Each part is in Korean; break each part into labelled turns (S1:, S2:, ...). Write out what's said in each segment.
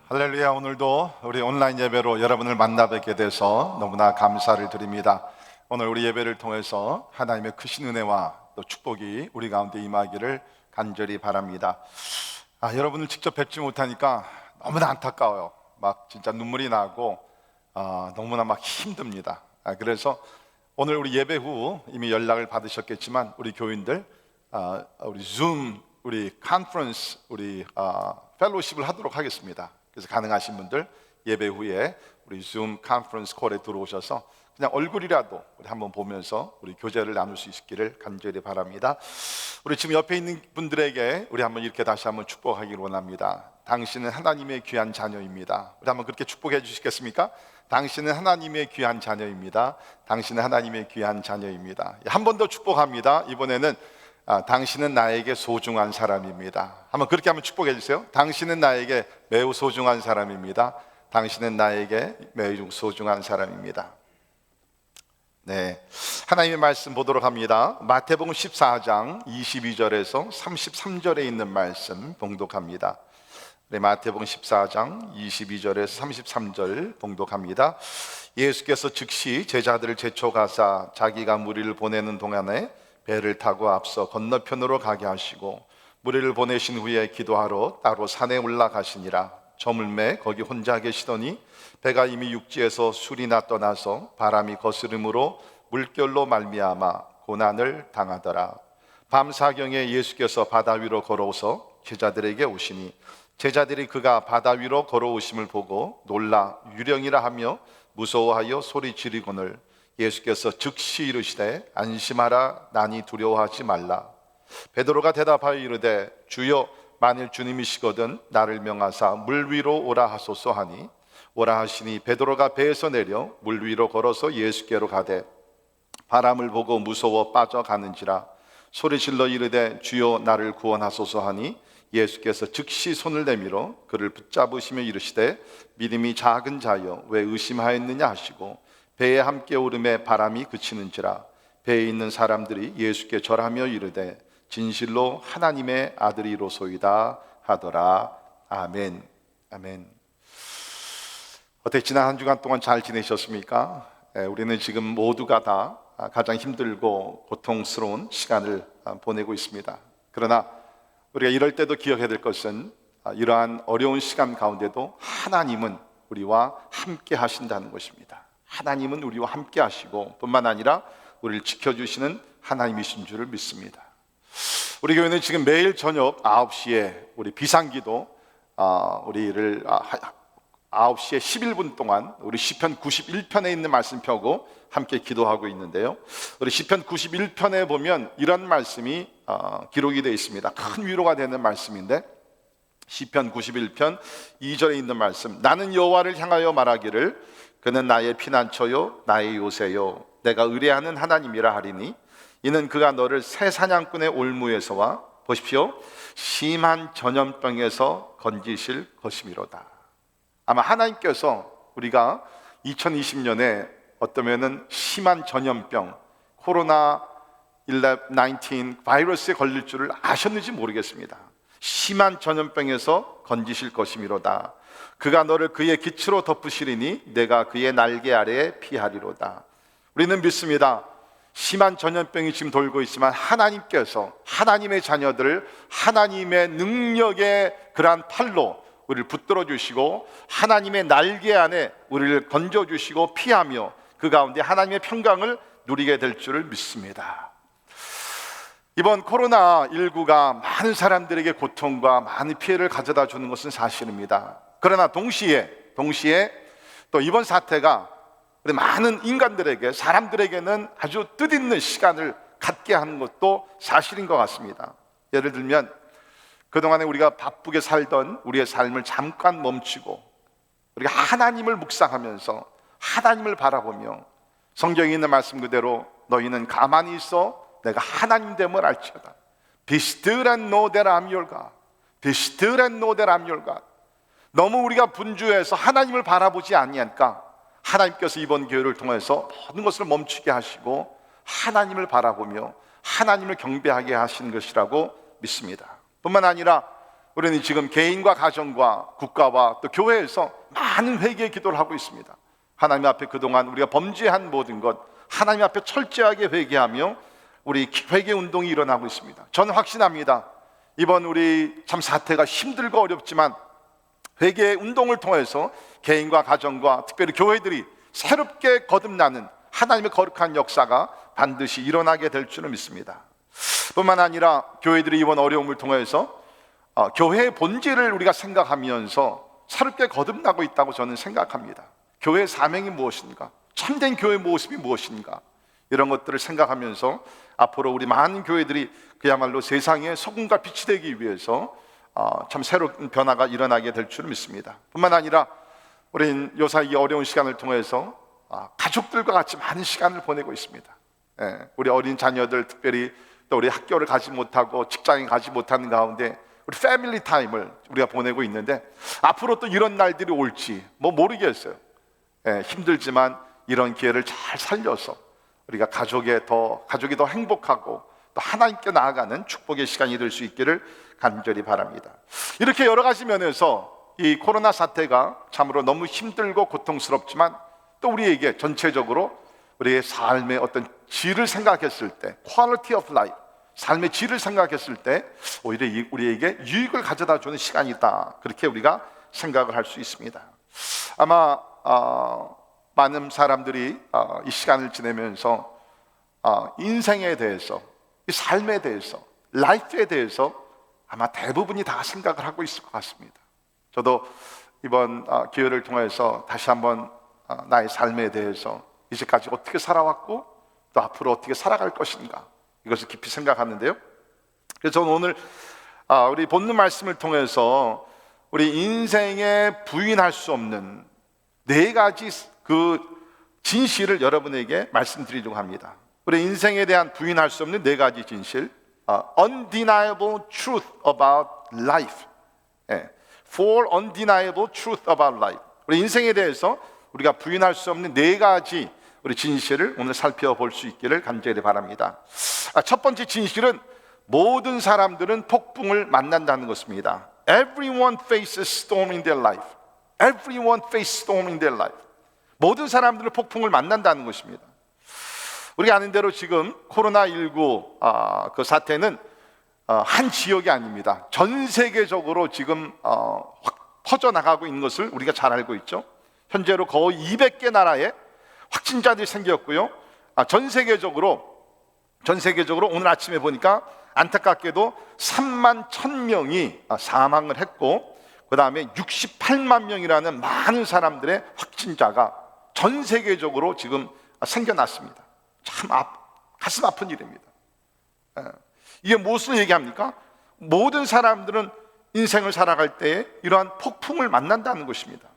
S1: 할렐루야. 오늘도 우리 온라인 예배로 여러분을 만나 뵙게 돼서 너무나 감사를 드립니다. 오늘 우리 예배를 통해서 하나님의 크신 은혜와 또 축복이 우리 가운데 임하기를 간절히 바랍니다. 여러분을 직접 뵙지 못하니까 너무나 안타까워요. 막 진짜 눈물이 나고 너무나 막 힘듭니다. 그래서 오늘 우리 예배 후 이미 연락을 받으셨겠지만 우리 교인들 우리 줌, 우리 컨퍼런스, 우리 펠로십을 하도록 하겠습니다. 그래서 가능하신 분들 예배 후에 우리 줌 컨퍼런스 콜에 들어오셔서 그냥 얼굴이라도 우리 한번 보면서 우리 교제를 나눌 수 있기를 간절히 바랍니다. 우리 지금 옆에 있는 분들에게 우리 한번 이렇게 다시 한번 축복하기를 원합니다. 당신은 하나님의 귀한 자녀입니다. 우리 한번 그렇게 축복해 주시겠습니까? 당신은 하나님의 귀한 자녀입니다. 당신은 하나님의 귀한 자녀입니다. 한 번 더 축복합니다. 이번에는 당신은 나에게 소중한 사람입니다. 한번 그렇게 한번 축복해 주세요. 당신은 나에게 매우 소중한 사람입니다. 당신은 나에게 매우 소중한 사람입니다. 네, 하나님의 말씀 보도록 합니다. 마태복음 14장 22절에서 33절에 있는 말씀 봉독합니다. 네, 마태복음 14장 22절에서 33절 봉독합니다. 예수께서 즉시 제자들을 제쳐가사 자기가 무리를 보내는 동안에 배를 타고 앞서 건너편으로 가게 하시고 무리를 보내신 후에 기도하러 따로 산에 올라가시니라. 저물매 거기 혼자 계시더니 배가 이미 육지에서 술이나 떠나서 바람이 거스름으로 물결로 말미암아 고난을 당하더라. 밤사경에 예수께서 바다 위로 걸어오서 제자들에게 오시니 제자들이 그가 바다 위로 걸어오심을 보고 놀라 유령이라 하며 무서워하여 소리 지르거늘 예수께서 즉시 이르시되 안심하라. 나니 두려워하지 말라. 베드로가 대답하여 이르되 주여 만일 주님이시거든 나를 명하사 물 위로 오라 하소서 하니 오라 하시니 베드로가 배에서 내려 물 위로 걸어서 예수께로 가되 바람을 보고 무서워 빠져가는지라. 소리질러 이르되 주여 나를 구원하소서 하니 예수께서 즉시 손을 내밀어 그를 붙잡으시며 이르시되 믿음이 작은 자여 왜 의심하였느냐 하시고 배에 함께 오름에 바람이 그치는지라. 배에 있는 사람들이 예수께 절하며 이르되 진실로 하나님의 아들이로소이다 하더라. 아멘. 아멘. 어떻게 지난 한 주간 동안 잘 지내셨습니까? 우리는 지금 모두가 다 가장 힘들고 고통스러운 시간을 보내고 있습니다. 그러나 우리가 이럴 때도 기억해야 될 것은 이러한 어려운 시간 가운데도 하나님은 우리와 함께 하신다는 것입니다. 하나님은 우리와 함께 하시고 뿐만 아니라 우리를 지켜주시는 하나님이신 줄을 믿습니다. 우리 교회는 지금 매일 저녁 9시에 우리 비상기도 우리를 9시에 11분 동안 우리 시편 91편에 있는 말씀 펴고 함께 기도하고 있는데요. 우리 시편 91편에 보면 이런 말씀이 기록이 되어 있습니다. 큰 위로가 되는 말씀인데 시편 91편 2절에 있는 말씀. 나는 여호와를 향하여 말하기를 그는 나의 피난처요 나의 요새요 내가 의뢰하는 하나님이라 하리니 이는 그가 너를 새 사냥꾼의 올무에서와 보십시오 심한 전염병에서 건지실 것이미로다. 아마 하나님께서 우리가 2020년에 어떠면은 심한 전염병 코로나19 바이러스에 걸릴 줄을 아셨는지 모르겠습니다. 심한 전염병에서 건지실 것이미로다. 그가 너를 그의 깃으로 덮으시리니 내가 그의 날개 아래에 피하리로다. 우리는 믿습니다. 심한 전염병이 지금 돌고 있지만 하나님께서 하나님의 자녀들을 하나님의 능력의 그러한 팔로 우리를 붙들어 주시고 하나님의 날개 안에 우리를 건져 주시고 피하며 그 가운데 하나님의 평강을 누리게 될 줄을 믿습니다. 이번 코로나19가 많은 사람들에게 고통과 많은 피해를 가져다 주는 것은 사실입니다. 그러나 동시에 또 이번 사태가 우리 많은 인간들에게 사람들에게는 아주 뜻있는 시간을 갖게 하는 것도 사실인 것 같습니다. 예를 들면 그동안에 우리가 바쁘게 살던 우리의 삶을 잠깐 멈추고 우리가 하나님을 묵상하면서 하나님을 바라보며 성경에 있는 말씀 그대로 너희는 가만히 있어 내가 하나님 됨을 알지어다. Be still and know that I'm your God. Be still and know that I'm your God. 너무 우리가 분주해서 하나님을 바라보지 아니하니까 하나님께서 이번 기회를 통해서 모든 것을 멈추게 하시고 하나님을 바라보며 하나님을 경배하게 하시는 것이라고 믿습니다. 뿐만 아니라 우리는 지금 개인과 가정과 국가와 또 교회에서 많은 회개의 기도를 하고 있습니다. 하나님 앞에 그동안 우리가 범죄한 모든 것 하나님 앞에 철저하게 회개하며 우리 회개 운동이 일어나고 있습니다. 저는 확신합니다. 이번 우리 참 사태가 힘들고 어렵지만 회개 운동을 통해서 개인과 가정과 특별히 교회들이 새롭게 거듭나는 하나님의 거룩한 역사가 반드시 일어나게 될 줄을 믿습니다. 뿐만 아니라 교회들이 이번 어려움을 통해서 교회의 본질을 우리가 생각하면서 새롭게 거듭나고 있다고 저는 생각합니다. 교회의 사명이 무엇인가? 참된 교회의 모습이 무엇인가? 이런 것들을 생각하면서 앞으로 우리 많은 교회들이 그야말로 세상의 소금과 빛이 되기 위해서 참 새로운 변화가 일어나게 될 줄 믿습니다. 뿐만 아니라 우린 요새 이 어려운 시간을 통해서 가족들과 같이 많은 시간을 보내고 있습니다. 우리 어린 자녀들 특별히 또 우리 학교를 가지 못하고 직장에 가지 못하는 가운데 우리 패밀리 타임을 우리가 보내고 있는데 앞으로 또 이런 날들이 올지 모르겠어요. 힘들지만 이런 기회를 잘 살려서 우리가 가족이 더 행복하고 또 하나님께 나아가는 축복의 시간이 될 수 있기를 간절히 바랍니다. 이렇게 여러 가지 면에서 이 코로나 사태가 참으로 너무 힘들고 고통스럽지만 또 우리에게 전체적으로 우리의 삶의 어떤 질을 생각했을 때 quality of life, 삶의 질을 생각했을 때 오히려 우리에게 유익을 가져다 주는 시간이다, 그렇게 우리가 생각을 할 수 있습니다. 아마 많은 사람들이 이 시간을 지내면서 인생에 대해서, 이 삶에 대해서, 라이프에 대해서 아마 대부분이 다 생각을 하고 있을 것 같습니다. 저도 이번 기회를 통해서 다시 한번 나의 삶에 대해서 이제까지 어떻게 살아왔고 또 앞으로 어떻게 살아갈 것인가, 이것을 깊이 생각하는데요. 그래서 저는 오늘 우리 본문 말씀을 통해서 우리 인생에 부인할 수 없는 네 가지 그 진실을 여러분에게 말씀드리려고 합니다. 우리 인생에 대한 부인할 수 없는 네 가지 진실, undeniable truth about life. Four undeniable truth about life. 우리 인생에 대해서 우리가 부인할 수 없는 네 가지 우리 진실을 오늘 살펴볼 수 있기를 간절히 바랍니다. 첫 번째 진실은 모든 사람들은 폭풍을 만난다는 것입니다. Everyone faces storm in their life. Everyone faces storm in their life. 모든 사람들은 폭풍을 만난다는 것입니다. 우리가 아는 대로 지금 코로나19 그 사태는 한 지역이 아닙니다. 전 세계적으로 지금 확 퍼져나가고 있는 것을 우리가 잘 알고 있죠. 현재로 거의 200개 나라에 확진자들이 생겼고요. 전 세계적으로 오늘 아침에 보니까 안타깝게도 3만 1,000명이 사망을 했고, 그 다음에 68만 명이라는 많은 사람들의 확진자가 전 세계적으로 지금 생겨났습니다. 참 가슴 아픈 일입니다. 이게 무엇을 얘기합니까? 모든 사람들은 인생을 살아갈 때 이러한 폭풍을 만난다는 것입니다.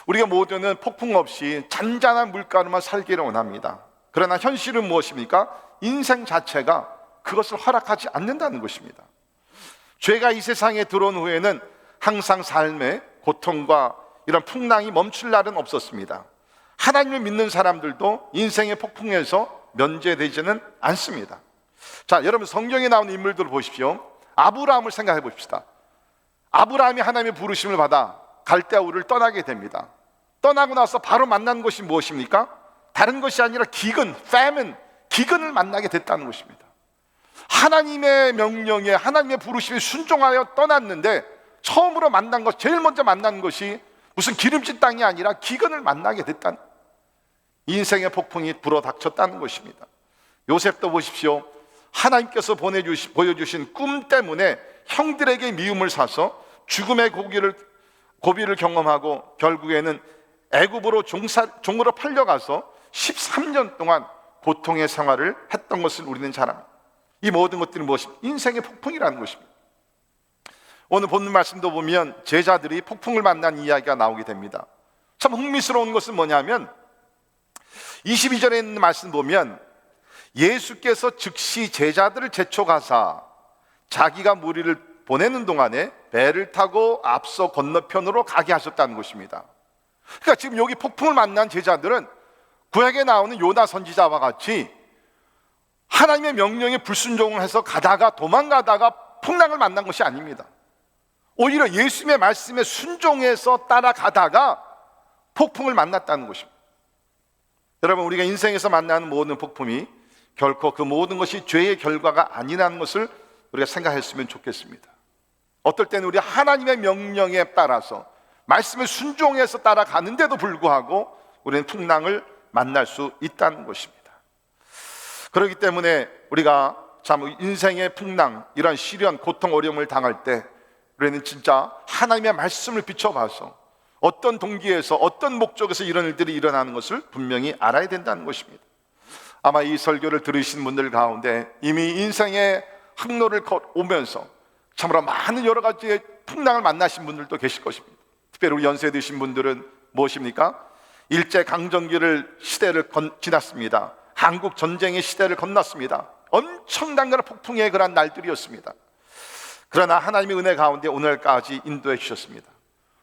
S1: 우리가 모두는 폭풍 없이 잔잔한 물가로만 살기를 원합니다. 그러나 현실은 무엇입니까? 인생 자체가 그것을 허락하지 않는다는 것입니다. 죄가 이 세상에 들어온 후에는 항상 삶의 고통과 이런 풍랑이 멈출 날은 없었습니다. 하나님을 믿는 사람들도 인생의 폭풍에서 면제되지는 않습니다. 자, 여러분 성경에 나오는 인물들을 보십시오. 아브라함을 생각해 봅시다. 아브라함이 하나님의 부르심을 받아 갈대아 우르를 떠나게 됩니다. 떠나고 나서 바로 만난 것이 무엇입니까? 다른 것이 아니라 기근을 만나게 됐다는 것입니다. 하나님의 명령에, 하나님의 부르심에 순종하여 떠났는데 처음으로 만난 것, 제일 먼저 만난 것이 무슨 기름진 땅이 아니라 기근을 만나게 됐다는, 인생의 폭풍이 불어닥쳤다는 것입니다. 요셉도 보십시오. 하나님께서 보여주신 꿈 때문에 형들에게 미움을 사서 죽음의 고비를 경험하고 결국에는 애굽으로 종으로 팔려가서 13년 동안 고통의 생활을 했던 것을 우리는 잘 압니다. 이 모든 것들은 무엇입니까? 인생의 폭풍이라는 것입니다. 오늘 본문 말씀도 보면 제자들이 폭풍을 만난 이야기가 나오게 됩니다. 참 흥미스러운 것은 뭐냐면 22절에 있는 말씀 보면 예수께서 즉시 제자들을 재촉하사 자기가 무리를 보내는 동안에 배를 타고 앞서 건너편으로 가게 하셨다는 것입니다. 그러니까 지금 여기 폭풍을 만난 제자들은 구약에 나오는 요나 선지자와 같이 하나님의 명령에 불순종을 해서 도망가다가 풍랑을 만난 것이 아닙니다. 오히려 예수님의 말씀에 순종해서 따라가다가 폭풍을 만났다는 것입니다. 여러분, 우리가 인생에서 만나는 모든 폭풍이 결코 그 모든 것이 죄의 결과가 아니라는 것을 우리가 생각했으면 좋겠습니다. 어떨 때는 우리 하나님의 명령에 따라서 말씀에 순종해서 따라가는데도 불구하고 우리는 풍랑을 만날 수 있다는 것입니다. 그렇기 때문에 우리가 참 인생의 풍랑, 이런 시련, 고통, 어려움을 당할 때 우리는 진짜 하나님의 말씀을 비춰봐서 어떤 동기에서 어떤 목적에서 이런 일들이 일어나는 것을 분명히 알아야 된다는 것입니다. 아마 이 설교를 들으신 분들 가운데 이미 인생의 항로를 오면서 참으로 많은 여러 가지의 풍랑을 만나신 분들도 계실 것입니다. 특별히 우리 연세 드신 분들은 무엇입니까? 일제강점기를 시대를 지났습니다. 한국 전쟁의 시대를 건넜습니다. 엄청난 그런 폭풍의 그런 날들이었습니다. 그러나 하나님의 은혜 가운데 오늘까지 인도해 주셨습니다.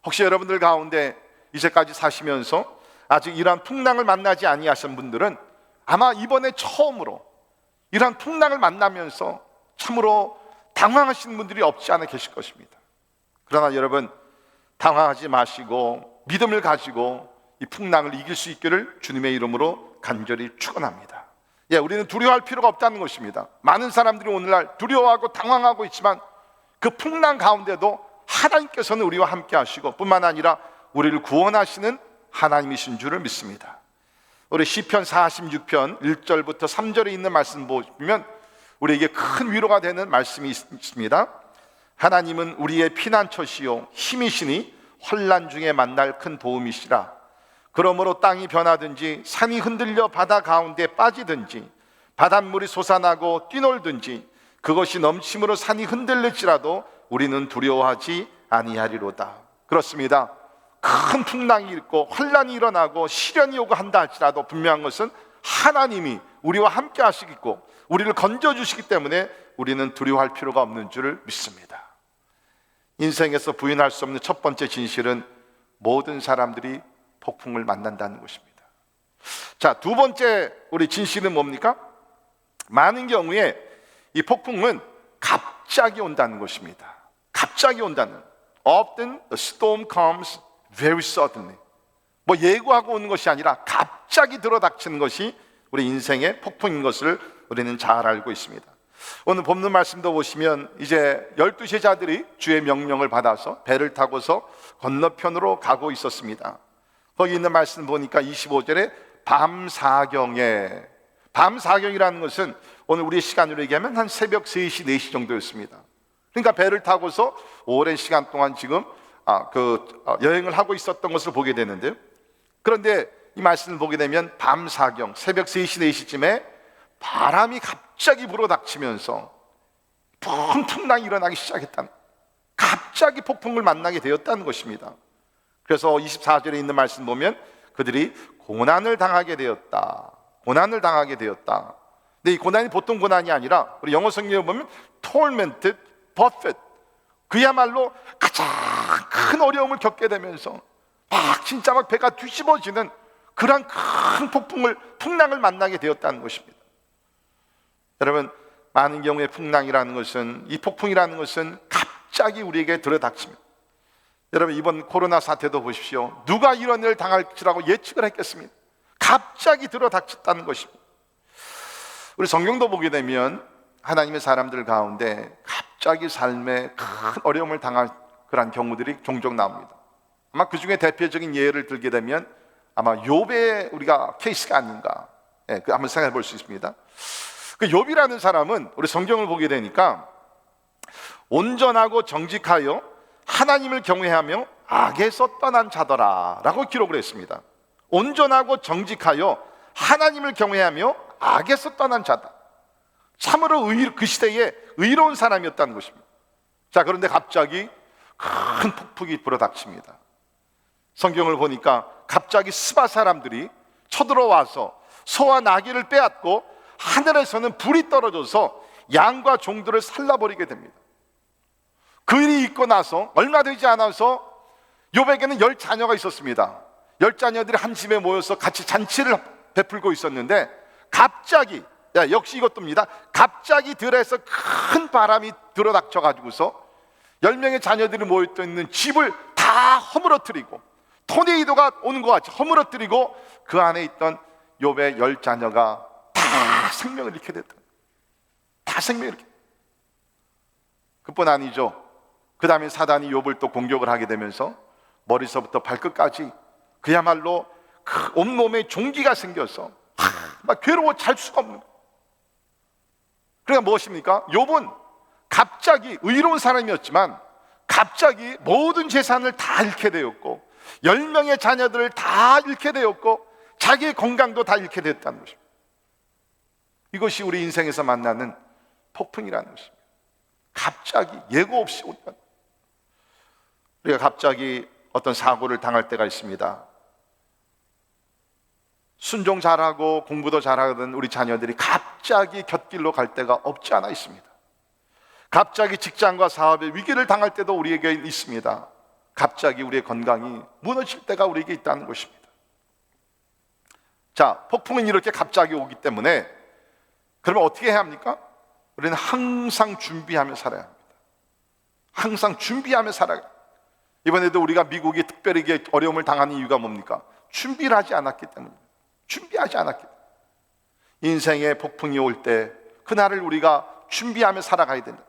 S1: 혹시 여러분들 가운데 이제까지 사시면서 아직 이러한 풍랑을 만나지 아니하신 분들은 아마 이번에 처음으로 이러한 풍랑을 만나면서 참으로 당황하시는 분들이 없지 않아 계실 것입니다. 그러나 여러분, 당황하지 마시고 믿음을 가지고 이 풍랑을 이길 수 있기를 주님의 이름으로 간절히 축원합니다. 우리는 두려워할 필요가 없다는 것입니다. 많은 사람들이 오늘날 두려워하고 당황하고 있지만 그 풍랑 가운데도 하나님께서는 우리와 함께 하시고 뿐만 아니라 우리를 구원하시는 하나님이신 줄을 믿습니다. 우리 시편 46편 1절부터 3절에 있는 말씀 보시면 우리에게 큰 위로가 되는 말씀이 있습니다. 하나님은 우리의 피난처시요 힘이시니 환난 중에 만날 큰 도움이시라. 그러므로 땅이 변하든지 산이 흔들려 바다 가운데 빠지든지 바닷물이 솟아나고 뛰놀든지 그것이 넘침으로 산이 흔들릴지라도 우리는 두려워하지 아니하리로다. 그렇습니다. 큰 풍랑이 있고 환난이 일어나고 시련이 오고 한다 할지라도 분명한 것은 하나님이 우리와 함께 하시겠고 우리를 건져주시기 때문에 우리는 두려워할 필요가 없는 줄을 믿습니다. 인생에서 부인할 수 없는 첫 번째 진실은 모든 사람들이 폭풍을 만난다는 것입니다. 자, 두 번째 우리 진실은 뭡니까? 많은 경우에 이 폭풍은 갑자기 온다는 것입니다. 갑자기 온다는. Often the storm comes very suddenly. 뭐 예고하고 오는 것이 아니라 갑자기 들어닥치는 것이 우리 인생의 폭풍인 것을 우리는 잘 알고 있습니다. 오늘 본문 말씀도 보시면 이제 12제자들이 주의 명령을 받아서 배를 타고서 건너편으로 가고 있었습니다. 거기 있는 말씀 보니까 25절에 밤사경에, 밤사경이라는 것은 오늘 우리의 시간으로 얘기하면 한 새벽 3시, 4시 정도였습니다. 그러니까 배를 타고서 오랜 시간 동안 지금 여행을 하고 있었던 것을 보게 되는데요. 그런데 이 말씀을 보게 되면 밤사경, 새벽 3시, 4시쯤에 바람이 갑자기 불어닥치면서 풍랑이 일어나기 시작했다는, 갑자기 폭풍을 만나게 되었다는 것입니다. 그래서 24절에 있는 말씀 보면 그들이 고난을 당하게 되었다. 고난을 당하게 되었다. 근데 이 고난이 보통 고난이 아니라 우리 영어 성경에 보면 tormented, buffet, 그야말로 가장 큰 어려움을 겪게 되면서 진짜 막 배가 뒤집어지는 그런 큰 풍랑을 만나게 되었다는 것입니다. 여러분, 많은 경우에 풍랑이라는 것은, 이 폭풍이라는 것은 갑자기 우리에게 들어닥칩니다. 여러분, 이번 코로나 사태도 보십시오. 누가 이런 일을 당할지라고 예측을 했겠습니까? 갑자기 들어닥쳤다는 것입니다. 우리 성경도 보게 되면 하나님의 사람들 가운데 갑자기 삶에 큰 어려움을 당할 그런 경우들이 종종 나옵니다. 아마 그 중에 대표적인 예를 들게 되면 아마 욥의 우리가 케이스가 아닌가, 한번 생각해 볼 수 있습니다. 그 욥이라는 사람은 우리 성경을 보게 되니까 온전하고 정직하여 하나님을 경외하며 악에서 떠난 자더라 라고 기록을 했습니다. 온전하고 정직하여 하나님을 경외하며 악에서 떠난 자다. 참으로 그 시대에 의로운 사람이었다는 것입니다. 자, 그런데 갑자기 큰 폭풍이 불어닥칩니다. 성경을 보니까 갑자기 스바 사람들이 쳐들어와서 소와 나귀를 빼앗고 하늘에서는 불이 떨어져서 양과 종들을 살라버리게 됩니다. 그 일이 있고 나서 얼마 되지 않아서 욥에게는 10자녀가 있었습니다. 10자녀들이 한 집에 모여서 같이 잔치를 베풀고 있었는데 갑자기, 역시 이것도입니다. 갑자기 들에서 큰 바람이 들어닥쳐 가지고서 10명의 자녀들이 모여있는 집을 다 허물어뜨리고 토네이도가 오는 것 같이 허물어뜨리고 그 안에 있던 욥의 10자녀가 다 생명을 잃게 됐다. 다 생명을 잃게. 그뿐 아니죠. 그 다음에 사단이 욥을 또 공격을 하게 되면서 머리서부터 발끝까지 그야말로 그 온몸에 종기가 생겨서 막 괴로워 잘 수가 없는 거예요. 그러니까 무엇입니까? 욥은 갑자기 의로운 사람이었지만 갑자기 모든 재산을 다 잃게 되었고 10명의 자녀들을 다 잃게 되었고 자기의 건강도 다 잃게 됐다는 것입니다. 이것이 우리 인생에서 만나는 폭풍이라는 것입니다. 갑자기 예고 없이 온다. 우리가 갑자기 어떤 사고를 당할 때가 있습니다. 순종 잘하고 공부도 잘하던 우리 자녀들이 갑자기 곁길로 갈 때가 없지 않아 있습니다. 갑자기 직장과 사업의 위기를 당할 때도 우리에게 있습니다. 갑자기 우리의 건강이 무너질 때가 우리에게 있다는 것입니다. 자, 폭풍은 이렇게 갑자기 오기 때문에 그러면 어떻게 해야 합니까? 우리는 항상 준비하며 살아야 합니다. 항상 준비하며 살아야 합니다. 이번에도 우리가 미국이 특별히 어려움을 당하는 이유가 뭡니까? 준비를 하지 않았기 때문입니다. 준비하지 않았기 때문에. 인생의 폭풍이 올 때 그날을 우리가 준비하며 살아가야 된다.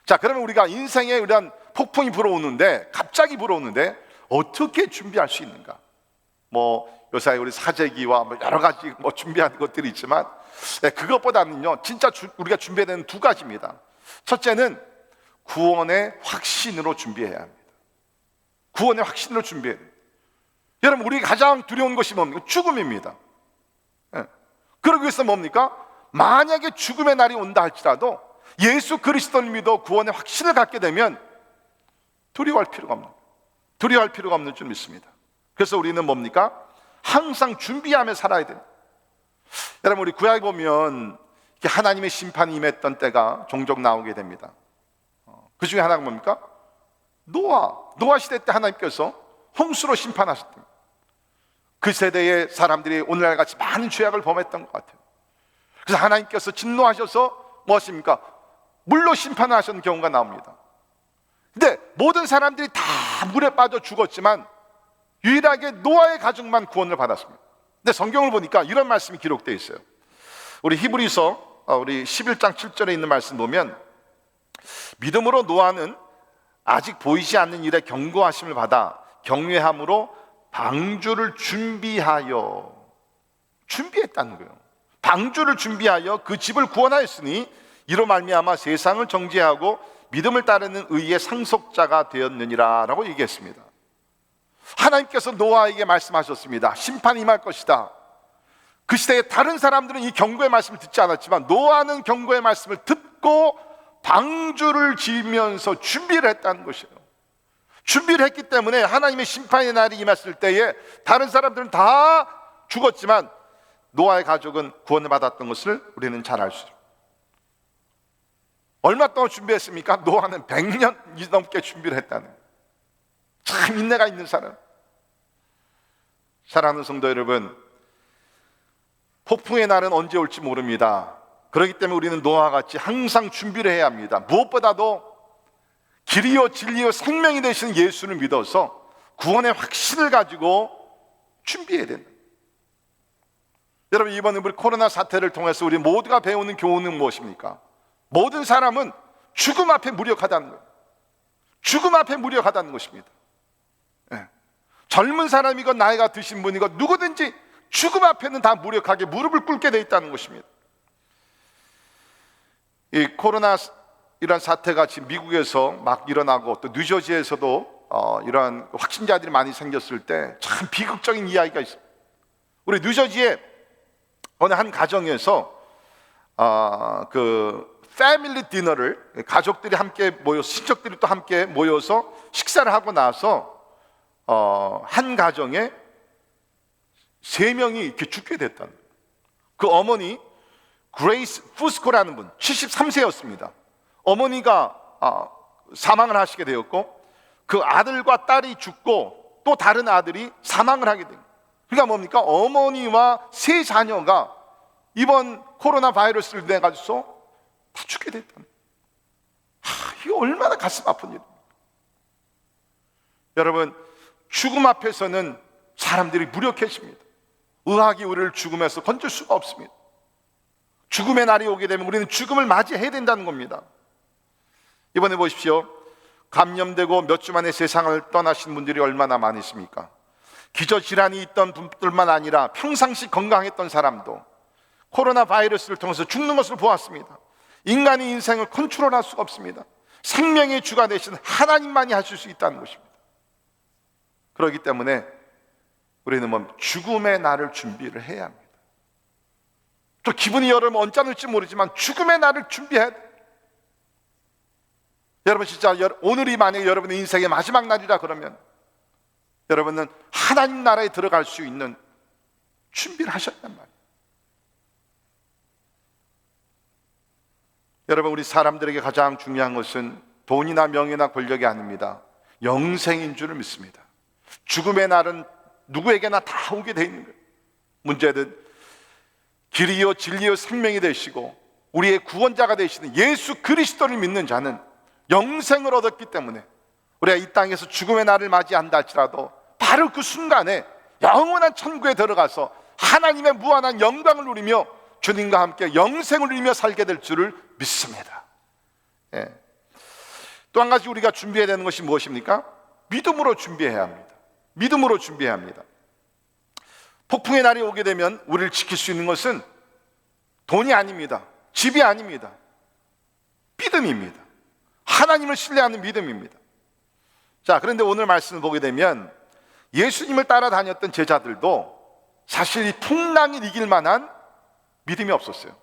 S1: 자, 그러면 우리가 인생에 이런 폭풍이 불어오는데, 갑자기 불어오는데 어떻게 준비할 수 있는가? 요새 우리 사재기와 여러 가지 준비하는 것들이 있지만 그것보다는요 진짜 우리가 준비해야 되는 두 가지입니다. 첫째는 구원의 확신으로 준비해야 합니다. 구원의 확신으로 준비해야 됩니다. 여러분, 우리가 가장 두려운 것이 뭡니까? 죽음입니다. 그러기 위해서 뭡니까? 만약에 죽음의 날이 온다 할지라도 예수 그리스도를 믿어 구원의 확신을 갖게 되면 두려워할 필요가 없는 줄 믿습니다. 그래서 우리는 뭡니까? 항상 준비하며 살아야 됩니다. 여러분, 우리 구약에 보면 하나님의 심판이 임했던 때가 종종 나오게 됩니다. 그 중에 하나가 뭡니까? 노아 시대 때 하나님께서 홍수로 심판하셨습니다. 그 세대의 사람들이 오늘날 같이 많은 죄악을 범했던 것 같아요. 그래서 하나님께서 진노하셔서 무엇입니까? 물로 심판하셨는 경우가 나옵니다. 근데 모든 사람들이 다 물에 빠져 죽었지만 유일하게 노아의 가족만 구원을 받았습니다. 근데 성경을 보니까 이런 말씀이 기록되어 있어요. 우리 히브리서 우리 11장 7절에 있는 말씀 보면 믿음으로 노아는 아직 보이지 않는 일에 경고하심을 받아 경외함으로 방주를 준비했다는 거예요. 방주를 준비하여 그 집을 구원하였으니 이로 말미암아 세상을 정죄하고 믿음을 따르는 의의 상속자가 되었느니라 라고 얘기했습니다. 하나님께서 노아에게 말씀하셨습니다. 심판이 임할 것이다. 그 시대에 다른 사람들은 이 경고의 말씀을 듣지 않았지만 노아는 경고의 말씀을 듣고 방주를 지으면서 준비를 했다는 것이에요. 준비를 했기 때문에 하나님의 심판의 날이 임했을 때에 다른 사람들은 다 죽었지만 노아의 가족은 구원을 받았던 것을 우리는 잘 알 수 있습니다. 얼마 동안 준비했습니까? 노아는 100년 넘게 준비를 했다는 거예요. 참 인내가 있는 사람. 사랑하는 성도 여러분, 폭풍의 날은 언제 올지 모릅니다. 그렇기 때문에 우리는 노아와 같이 항상 준비를 해야 합니다. 무엇보다도 길이요 진리요 생명이 되시는 예수를 믿어서 구원의 확신을 가지고 준비해야 된다. 여러분, 이번 우리 코로나 사태를 통해서 우리 모두가 배우는 교훈은 무엇입니까? 모든 사람은 죽음 앞에 무력하다는 거예요. 죽음 앞에 무력하다는 것입니다. 젊은 사람이건 나이가 드신 분이건 누구든지 죽음 앞에는 다 무력하게 무릎을 꿇게 돼 있다는 것입니다. 이 코로나 이런 사태가 지금 미국에서 막 일어나고 또 뉴저지에서도 이러한 확진자들이 많이 생겼을 때 참 비극적인 이야기가 있어요. 우리 뉴저지에 어느 한 가정에서 그 패밀리 디너를 가족들이 함께 모여서 친척들이 또 함께 모여서 식사를 하고 나서 한 가정에 3명이 이렇게 죽게 됐다는 거예요. 그 어머니 그레이스 푸스코라는 분 73세였습니다. 어머니가 사망을 하시게 되었고 그 아들과 딸이 죽고 또 다른 아들이 사망을 하게 됩니다. 그러니까 뭡니까? 어머니와 3 자녀가 이번 코로나 바이러스를 인해 가지고 다 죽게 됐다는 거예요. 이게 얼마나 가슴 아픈 일입니까? 여러분, 죽음 앞에서는 사람들이 무력해집니다. 의학이 우리를 죽음에서 건질 수가 없습니다. 죽음의 날이 오게 되면 우리는 죽음을 맞이해야 된다는 겁니다. 이번에 보십시오. 감염되고 몇 주 만에 세상을 떠나신 분들이 얼마나 많으십니까? 기저질환이 있던 분들만 아니라 평상시 건강했던 사람도 코로나 바이러스를 통해서 죽는 것을 보았습니다. 인간의 인생을 컨트롤할 수가 없습니다. 생명의 주가 되신 하나님만이 하실 수 있다는 것입니다. 그렇기 때문에 우리는 죽음의 날을 준비를 해야 합니다. 또 기분이 여러분 언짢을지 모르지만 죽음의 날을 준비해야 돼요. 여러분 진짜 오늘이 만약에 여러분의 인생의 마지막 날이라 그러면 여러분은 하나님 나라에 들어갈 수 있는 준비를 하셔야 한단 말이에요. 여러분, 우리 사람들에게 가장 중요한 것은 돈이나 명예나 권력이 아닙니다. 영생인 줄을 믿습니다. 죽음의 날은 누구에게나 다 오게 돼 있는 거예요. 문제는 길이요 진리요 생명이 되시고 우리의 구원자가 되시는 예수 그리스도를 믿는 자는 영생을 얻었기 때문에 우리가 이 땅에서 죽음의 날을 맞이한다 할지라도 바로 그 순간에 영원한 천국에 들어가서 하나님의 무한한 영광을 누리며 주님과 함께 영생을 누리며 살게 될 줄을 믿습니다. 또 한 가지 우리가 준비해야 되는 것이 무엇입니까? 믿음으로 준비해야 합니다. 믿음으로 준비해야 합니다. 폭풍의 날이 오게 되면 우리를 지킬 수 있는 것은 돈이 아닙니다. 집이 아닙니다. 믿음입니다. 하나님을 신뢰하는 믿음입니다. 자, 그런데 오늘 말씀을 보게 되면 예수님을 따라다녔던 제자들도 사실 이 풍랑을 이길 만한 믿음이 없었어요.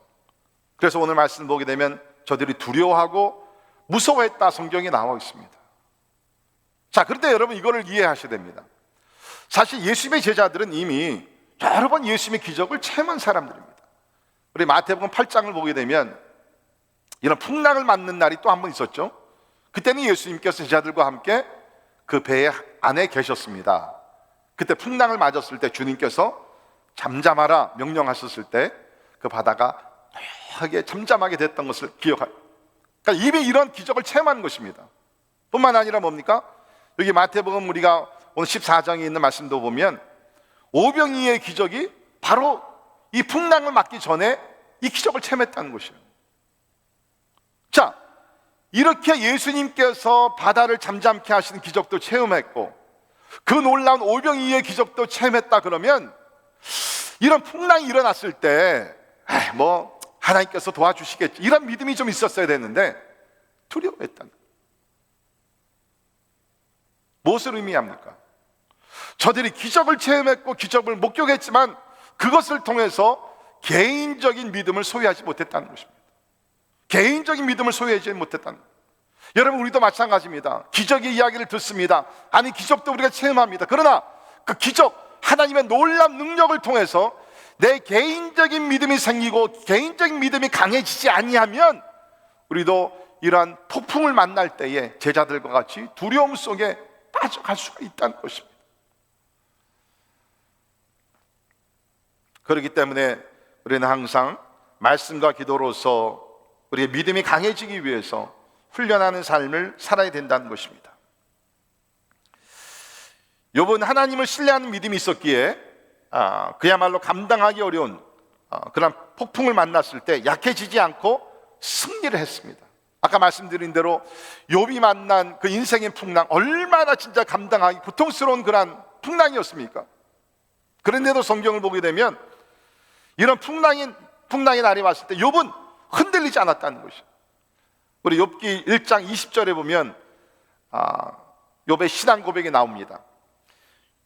S1: 그래서 오늘 말씀을 보게 되면 저들이 두려워하고 무서워했다 성경에 나와 있습니다. 자, 그런데 여러분 이거를 이해하셔야 됩니다. 사실 예수님의 제자들은 이미 여러 번 예수님의 기적을 체험한 사람들입니다. 우리 마태복음 8장을 보게 되면 이런 풍랑을 맞는 날이 또 한 번 있었죠. 그때는 예수님께서 제자들과 함께 그 배 안에 계셨습니다. 그때 풍랑을 맞았을 때 주님께서 잠잠하라 명령하셨을 때 그 바다가 하게 잠잠하게 됐던 것을 기억해요. 그러니까 이미 이런 기적을 체험하는 것입니다. 뿐만 아니라 뭡니까? 여기 마태복음 우리가 오늘 14장에 있는 말씀도 보면 오병이의 기적이 바로 이 풍랑을 맞기 전에 이 기적을 체험했다는 것이에요. 자, 이렇게 예수님께서 바다를 잠잠케 하시는 기적도 체험했고 그 놀라운 오병이의 기적도 체험했다 그러면 이런 풍랑이 일어났을 때 하나님께서 도와주시겠지 이런 믿음이 좀 있었어야 됐는데 두려워했다는 거예요. 무엇을 의미합니까? 저들이 기적을 체험했고 기적을 목격했지만 그것을 통해서 개인적인 믿음을 소유하지 못했다는 것입니다. 개인적인 믿음을 소유하지 못했다는 거예요. 여러분, 우리도 마찬가지입니다. 기적의 이야기를 듣습니다. 아니, 기적도 우리가 체험합니다. 그러나 그 기적, 하나님의 놀라운 능력을 통해서 내 개인적인 믿음이 생기고 개인적인 믿음이 강해지지 아니하면 우리도 이러한 폭풍을 만날 때에 제자들과 같이 두려움 속에 빠져갈 수가 있다는 것입니다. 그렇기 때문에 우리는 항상 말씀과 기도로서 우리의 믿음이 강해지기 위해서 훈련하는 삶을 살아야 된다는 것입니다. 욥은 하나님을 신뢰하는 믿음이 있었기에 그야말로 감당하기 어려운 그런 폭풍을 만났을 때 약해지지 않고 승리를 했습니다. 아까 말씀드린 대로 욥이 만난 그 인생의 풍랑 얼마나 진짜 감당하기 고통스러운 그런 풍랑이었습니까? 그런데도 성경을 보게 되면 이런 풍랑의 날이 왔을 때 욥은 흔들리지 않았다는 것이죠. 우리 욥기 1장 20절에 보면 욥의 신앙 고백이 나옵니다.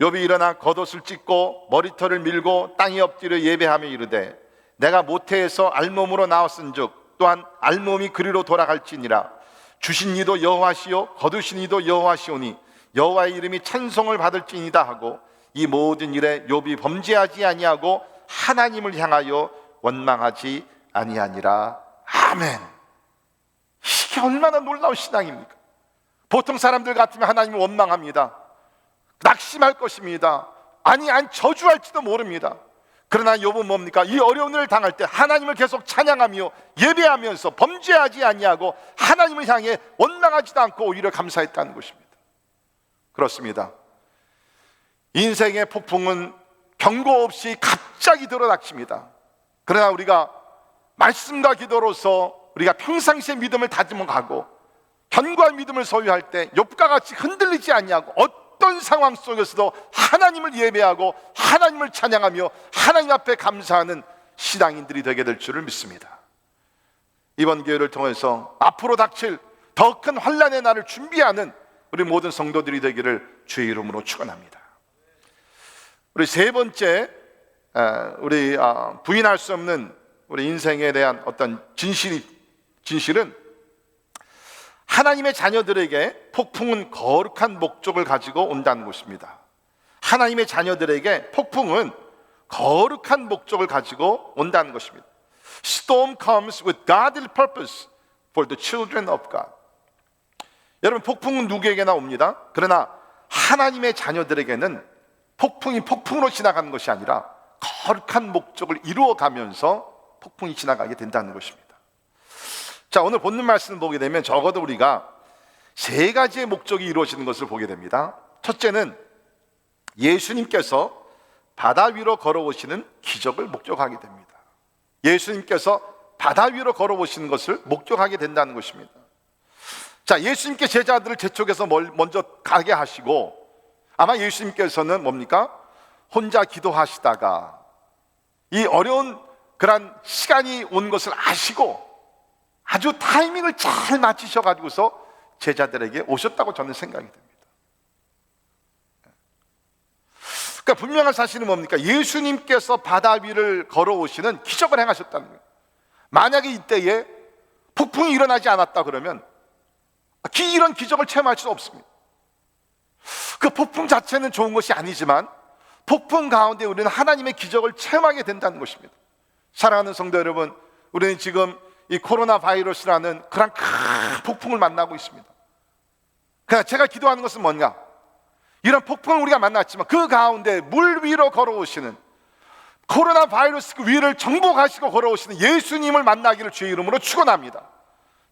S1: 욥이 일어나 겉옷을 찢고 머리털을 밀고 땅에 엎드려 예배하며 이르되 내가 모태에서 알몸으로 나왔은즉 또한 알몸이 그리로 돌아갈지니라. 주신 이도 여호와시요 거두신 이도 여호와시오니 여호와의 이름이 찬송을 받을지니이다 하고 이 모든 일에 욥이 범죄하지 아니하고 하나님을 향하여 원망하지 아니하니라. 아멘. 이게 얼마나 놀라운 신앙입니까? 보통 사람들 같으면 하나님을 원망합니다. 낙심할 것입니다. 아니 저주할지도 모릅니다. 그러나 욥은 뭡니까? 이 어려운 일을 당할 때 하나님을 계속 찬양하며 예배하면서 범죄하지 아니하고 하나님을 향해 원망하지도 않고 오히려 감사했다는 것입니다. 그렇습니다. 인생의 폭풍은 경고 없이 갑자기 들어닥칩니다. 그러나 우리가 말씀과 기도로서 우리가 평상시의 믿음을 다짐하고 견고한 믿음을 소유할 때 욥과 같이 흔들리지 아니하고 어떤 상황 속에서도 하나님을 예배하고 하나님을 찬양하며 하나님 앞에 감사하는 신앙인들이 되게 될 줄을 믿습니다. 이번 기회를 통해서 앞으로 닥칠 더 큰 환난의 날을 준비하는 우리 모든 성도들이 되기를 주의 이름으로 축원합니다. 우리 세 번째, 우리 부인할 수 없는 우리 인생에 대한 어떤 진실은 하나님의 자녀들에게 폭풍은 거룩한 목적을 가지고 온다는 것입니다. 하나님의 자녀들에게 폭풍은 거룩한 목적을 가지고 온다는 것입니다. Storm comes with godly purpose for the children of God. 여러분, 폭풍은 누구에게나 옵니다. 그러나 하나님의 자녀들에게는 폭풍이 폭풍으로 지나가는 것이 아니라 거룩한 목적을 이루어가면서 폭풍이 지나가게 된다는 것입니다. 자, 오늘 본문 말씀을 보게 되면 적어도 우리가 세 가지의 목적이 이루어지는 것을 보게 됩니다. 첫째는 예수님께서 바다 위로 걸어오시는 기적을 목격하게 됩니다. 예수님께서 바다 위로 걸어오시는 것을 목격하게 된다는 것입니다. 자, 예수님께 제자들을 제쪽에서 먼저 가게 하시고, 아마 예수님께서는 뭡니까? 혼자 기도하시다가 이 어려운 그런 시간이 온 것을 아시고 아주 타이밍을 잘 맞추셔가지고서 제자들에게 오셨다고 저는 생각이 됩니다. 그러니까 분명한 사실은 뭡니까? 예수님께서 바다 위를 걸어오시는 기적을 행하셨다는 거예요. 만약에 이때에 폭풍이 일어나지 않았다 그러면 이런 기적을 체험할 수 없습니다. 그 폭풍 자체는 좋은 것이 아니지만 폭풍 가운데 우리는 하나님의 기적을 체험하게 된다는 것입니다. 사랑하는 성도 여러분, 우리는 지금 이 코로나 바이러스라는 그런 큰 폭풍을 만나고 있습니다. 그러나 제가 기도하는 것은 뭔가, 이런 폭풍을 우리가 만났지만 그 가운데 물 위로 걸어오시는, 코로나 바이러스 그 위를 정복하시고 걸어오시는 예수님을 만나기를 주의 이름으로 축원합니다.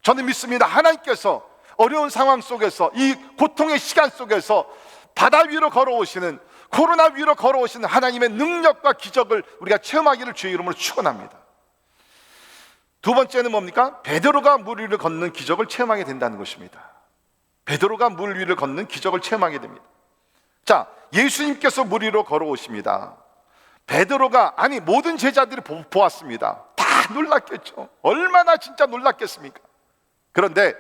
S1: 저는 믿습니다. 하나님께서 어려운 상황 속에서, 이 고통의 시간 속에서 바다 위로 걸어오시는, 코로나 위로 걸어오시는 하나님의 능력과 기적을 우리가 체험하기를 주의 이름으로 축원합니다. 두 번째는 뭡니까? 베드로가 물 위를 걷는 기적을 체험하게 된다는 것입니다. 베드로가 물 위를 걷는 기적을 체험하게 됩니다. 자, 예수님께서 물 위로 걸어오십니다. 베드로가, 아니 모든 제자들이 보았습니다. 다 놀랐겠죠. 얼마나 진짜 놀랐겠습니까? 그런데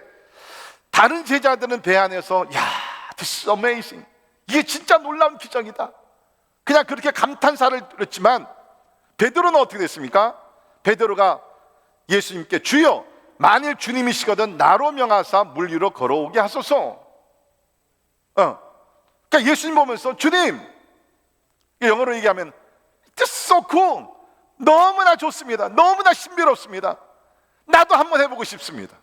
S1: 다른 제자들은 배 안에서 야, this is amazing, 이게 진짜 놀라운 기적이다, 그냥 그렇게 감탄사를 들었지만 베드로는 어떻게 됐습니까? 베드로가 예수님께 주여, 만일 주님이시거든 나로 명하사 물 위로 걸어오게 하소서. 그러니까 예수님 보면서 주님, 영어로 얘기하면 It's so cool, 너무나 좋습니다, 너무나 신비롭습니다, 나도 한번 해보고 싶습니다.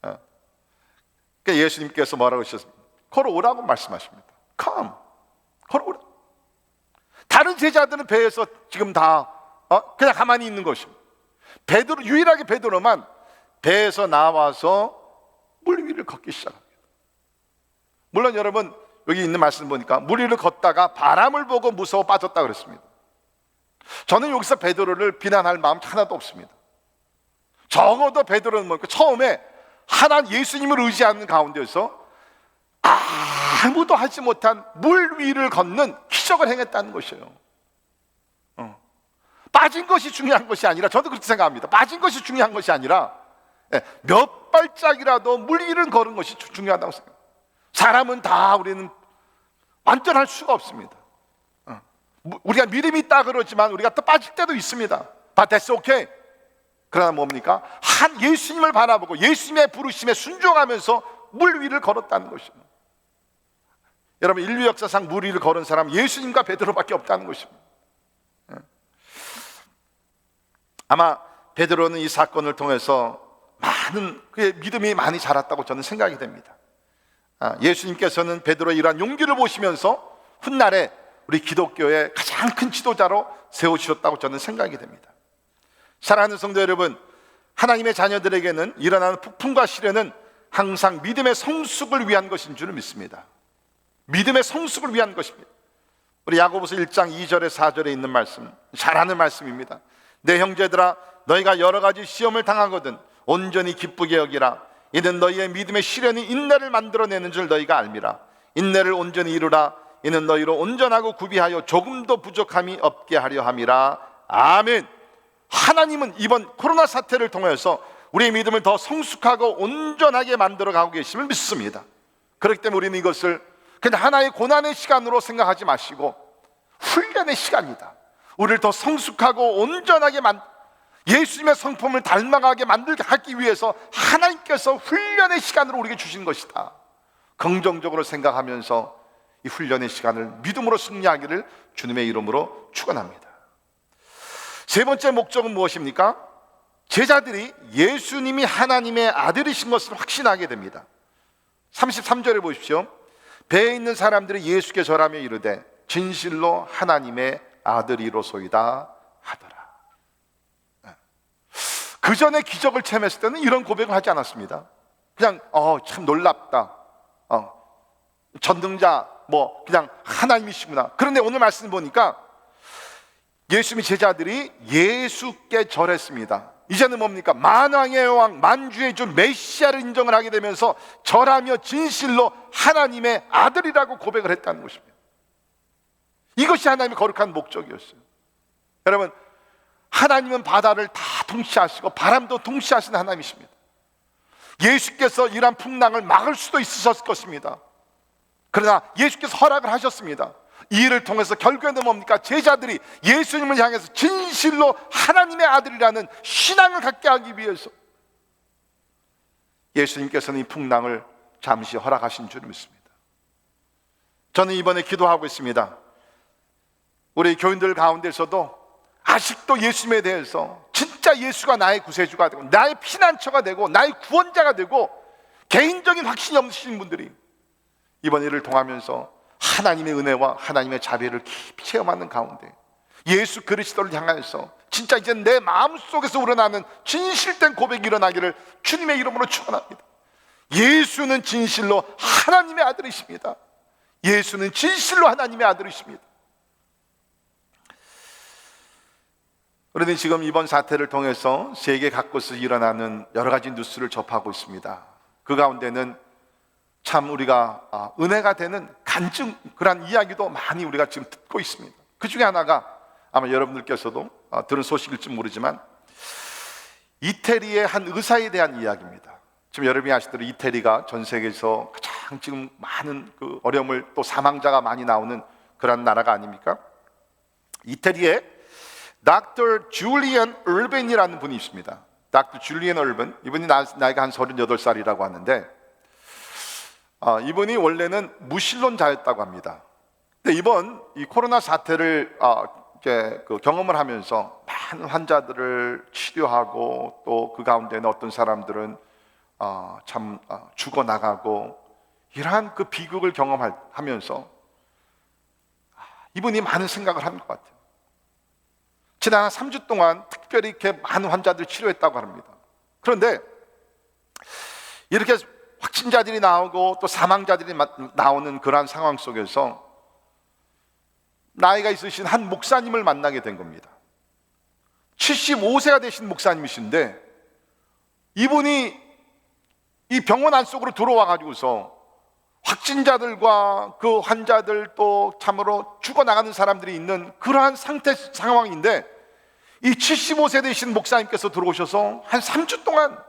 S1: 그러니까 예수님께서 뭐라고 하셨습니까? 걸어오라고 말씀하십니다. Come, 걸어오라. 다른 제자들은 배에서 지금 다 그냥 가만히 있는 것입니다. 베드로, 유일하게 베드로만 배에서 나와서 물 위를 걷기 시작합니다. 물론 여러분, 여기 있는 말씀 보니까 물 위를 걷다가 바람을 보고 무서워 빠졌다 그랬습니다. 저는 여기서 베드로를 비난할 마음 하나도 없습니다. 적어도 베드로는 뭡니까? 처음에 하나님 예수님을 의지하는 가운데서 아무도 하지 못한 물 위를 걷는 기적을 행했다는 것이에요. 빠진 것이 중요한 것이 아니라, 저도 그렇게 생각합니다. 빠진 것이 중요한 것이 아니라 몇 발짝이라도 물 위를 걸은 것이 중요하다고 생각합니다. 사람은 다, 우리는 완전할 수가 없습니다. 우리가 믿음이 있다 그러지만 우리가 또 빠질 때도 있습니다. But that's okay. 그러나 뭡니까? 한 예수님을 바라보고 예수님의 부르심에 순종하면서 물 위를 걸었다는 것입니다. 여러분, 인류 역사상 물 위를 걸은 사람 예수님과 베드로밖에 없다는 것입니다. 아마 베드로는 이 사건을 통해서 많은 그의 믿음이 많이 자랐다고 저는 생각이 됩니다. 예수님께서는 베드로의 이러한 용기를 보시면서 훗날에 우리 기독교의 가장 큰 지도자로 세워주셨다고 저는 생각이 됩니다. 사랑하는 성도 여러분, 하나님의 자녀들에게는 일어나는 폭풍과 시련은 항상 믿음의 성숙을 위한 것인 줄을 믿습니다. 믿음의 성숙을 위한 것입니다. 우리 야고보서 1장 2절에 4절에 있는 말씀, 잘 아는 말씀입니다. 내 형제들아, 너희가 여러 가지 시험을 당하거든 온전히 기쁘게 여기라. 이는 너희의 믿음의 시련이 인내를 만들어내는 줄 너희가 알미라. 인내를 온전히 이루라. 이는 너희로 온전하고 구비하여 조금도 부족함이 없게 하려 함이라. 아멘. 하나님은 이번 코로나 사태를 통해서 우리의 믿음을 더 성숙하고 온전하게 만들어 가고 계심을 믿습니다. 그렇기 때문에 우리는 이것을 그냥 하나의 고난의 시간으로 생각하지 마시고 훈련의 시간이다. 우리를 더 성숙하고 온전하게 예수님의 성품을 닮아가게 만들게 하기 위해서 하나님께서 훈련의 시간으로 우리에게 주신 것이다. 긍정적으로 생각하면서 이 훈련의 시간을 믿음으로 승리하기를 주님의 이름으로 축원합니다. 세 번째 목적은 무엇입니까? 제자들이 예수님이 하나님의 아들이신 것을 확신하게 됩니다. 33절에 보십시오. 배에 있는 사람들이 예수께 절하며 이르되 진실로 하나님의 아들이로소이다 하더라. 그 전에 기적을 체험했을 때는 이런 고백을 하지 않았습니다. 그냥 참 놀랍다, 전능자 그냥 하나님이시구나. 그런데 오늘 말씀 보니까 예수님의 제자들이 예수께 절했습니다. 이제는 뭡니까? 만왕의 왕, 만주의 주 메시아를 인정을 하게 되면서 절하며 진실로 하나님의 아들이라고 고백을 했다는 것입니다. 이것이 하나님의 거룩한 목적이었어요. 여러분, 하나님은 바다를 다 통치하시고 바람도 통치하시는 하나님이십니다. 예수께서 이러한 풍랑을 막을 수도 있으셨을 것입니다. 그러나 예수께서 허락을 하셨습니다. 이 일을 통해서 결국에는 뭡니까? 제자들이 예수님을 향해서 진실로 하나님의 아들이라는 신앙을 갖게 하기 위해서 예수님께서는 이 풍랑을 잠시 허락하신 줄 믿습니다. 저는 이번에 기도하고 있습니다. 우리 교인들 가운데서도 아직도 예수님에 대해서 진짜 예수가 나의 구세주가 되고 나의 피난처가 되고 나의 구원자가 되고 개인적인 확신이 없으신 분들이 이번 일을 통하면서 하나님의 은혜와 하나님의 자비를 깊이 체험하는 가운데 예수 그리스도를 향해서 진짜 이제 내 마음속에서 우러나는 진실된 고백이 일어나기를 주님의 이름으로 축원합니다. 예수는 진실로 하나님의 아들이십니다. 예수는 진실로 하나님의 아들이십니다. 우리는 지금 이번 사태를 통해서 세계 각곳에서 일어나는 여러 가지 뉴스를 접하고 있습니다. 그 가운데는 참 우리가 은혜가 되는 간증, 그런 이야기도 많이 우리가 지금 듣고 있습니다. 그 중에 하나가 아마 여러분들께서도 들은 소식일지 모르지만 이태리의 한 의사에 대한 이야기입니다. 지금 여러분이 아시대로 이태리가 전 세계에서 가장 지금 많은 그 어려움을 또 사망자가 많이 나오는 그런 나라가 아닙니까? 이태리에 닥터 줄리안 얼벤이라는 분이 있습니다. 닥터 줄리안 얼벤, 이분이 나이가 한 38살이라고 하는데 이분이 원래는 무신론자였다고 합니다. 근데 이번 이 코로나 사태를 경험을 하면서 많은 환자들을 치료하고 또 그 가운데는 어떤 사람들은 죽어나가고 이러한 그 비극을 경험하면서 이분이 많은 생각을 한 것 같아요. 지난 3주 동안 특별히 이렇게 많은 환자들을 치료했다고 합니다. 그런데 이렇게 확진자들이 나오고 또 사망자들이 나오는 그러한 상황 속에서 나이가 있으신 한 목사님을 만나게 된 겁니다. 75세가 되신 목사님이신데 이분이 이 병원 안속으로 들어와 가지고서 확진자들과 그 환자들 또 참으로 죽어나가는 사람들이 있는 그러한 상황인데 이 75세 되신 목사님께서 들어오셔서 한 3주 동안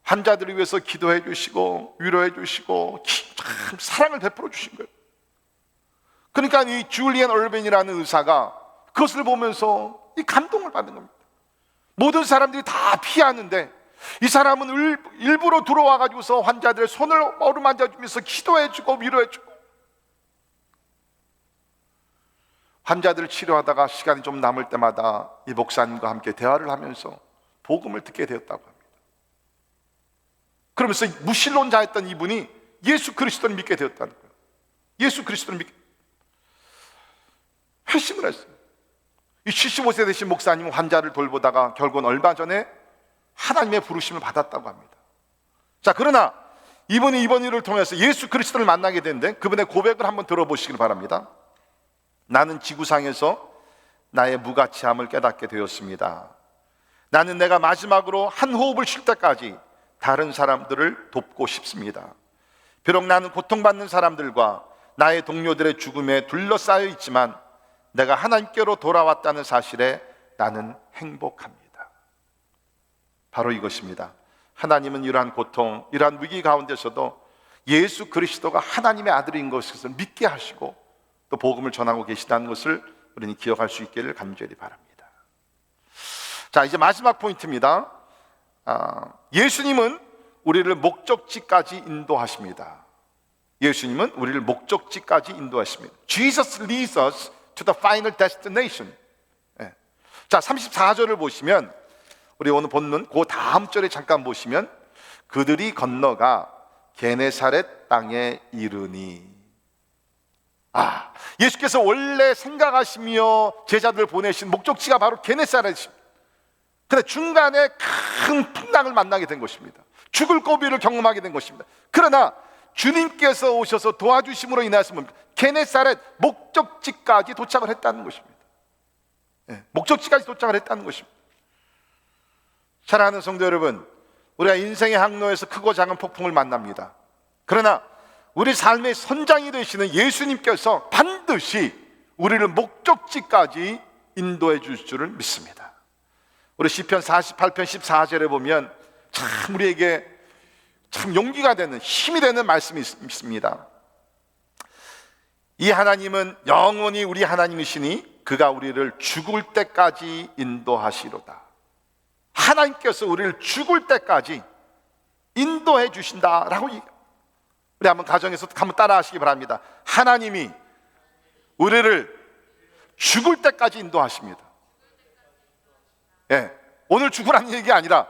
S1: 환자들을 위해서 기도해 주시고 위로해 주시고 참 사랑을 베풀어 주신 거예요. 그러니까 이 줄리안 얼벤이라는 의사가 그것을 보면서 이 감동을 받는 겁니다. 모든 사람들이 다 피하는데 이 사람은 일부러 들어와 가지고서 환자들의 손을 어루만져 주면서 기도해 주고 위로해 주고 환자들을 치료하다가 시간이 좀 남을 때마다 이 목사님과 함께 대화를 하면서 복음을 듣게 되었다고 합니다. 그러면서 무신론자였던 이분이 예수 그리스도를 믿게 되었다는 거예요. 예수 그리스도를 믿게 회심을 했어요. 이 75세 되신 목사님은 환자를 돌보다가 결국은 얼마 전에 하나님의 부르심을 받았다고 합니다. 자, 그러나 이분이 이번 일을 통해서 예수 그리스도를 만나게 됐는데 그분의 고백을 한번 들어보시길 바랍니다. 나는 지구상에서 나의 무가치함을 깨닫게 되었습니다. 나는 내가 마지막으로 한 호흡을 쉴 때까지 다른 사람들을 돕고 싶습니다. 비록 나는 고통받는 사람들과 나의 동료들의 죽음에 둘러싸여 있지만 내가 하나님께로 돌아왔다는 사실에 나는 행복합니다. 바로 이것입니다. 하나님은 이러한 고통, 이러한 위기 가운데서도 예수 그리스도가 하나님의 아들인 것을 믿게 하시고 또 복음을 전하고 계시다는 것을 우리는 기억할 수 있기를 간절히 바랍니다. 자, 이제 마지막 포인트입니다. 예수님은 우리를 목적지까지 인도하십니다. 예수님은 우리를 목적지까지 인도하십니다. Jesus leads us to the final destination. 자, 34절을 보시면 우리 오늘 본문 그 다음 절에 잠깐 보시면 그들이 건너가 게네사렛 땅에 이르니. 예수께서 원래 생각하시며 제자들을 보내신 목적지가 바로 게네사렛입니다. 그런데 중간에 큰 풍랑을 만나게 된 것입니다. 죽을 고비를 경험하게 된 것입니다. 그러나 주님께서 오셔서 도와주심으로 인하여서 게네사렛 목적지까지 도착을 했다는 것입니다. 목적지까지 도착을 했다는 것입니다. 사랑하는 성도 여러분, 우리가 인생의 항로에서 크고 작은 폭풍을 만납니다. 그러나 우리 삶의 선장이 되시는 예수님께서 반드시 우리를 목적지까지 인도해 주실 줄을 믿습니다. 우리 시편 48편 14절에 보면 참 우리에게 참 용기가 되는, 힘이 되는 말씀이 있습니다. 이 하나님은 영원히 우리 하나님이시니 그가 우리를 죽을 때까지 인도하시로다. 하나님께서 우리를 죽을 때까지 인도해 주신다라고. 우리 한번 가정에서 한번 따라 하시기 바랍니다. 하나님이 우리를 죽을 때까지 인도하십니다. 오늘 죽으라는 얘기가 아니라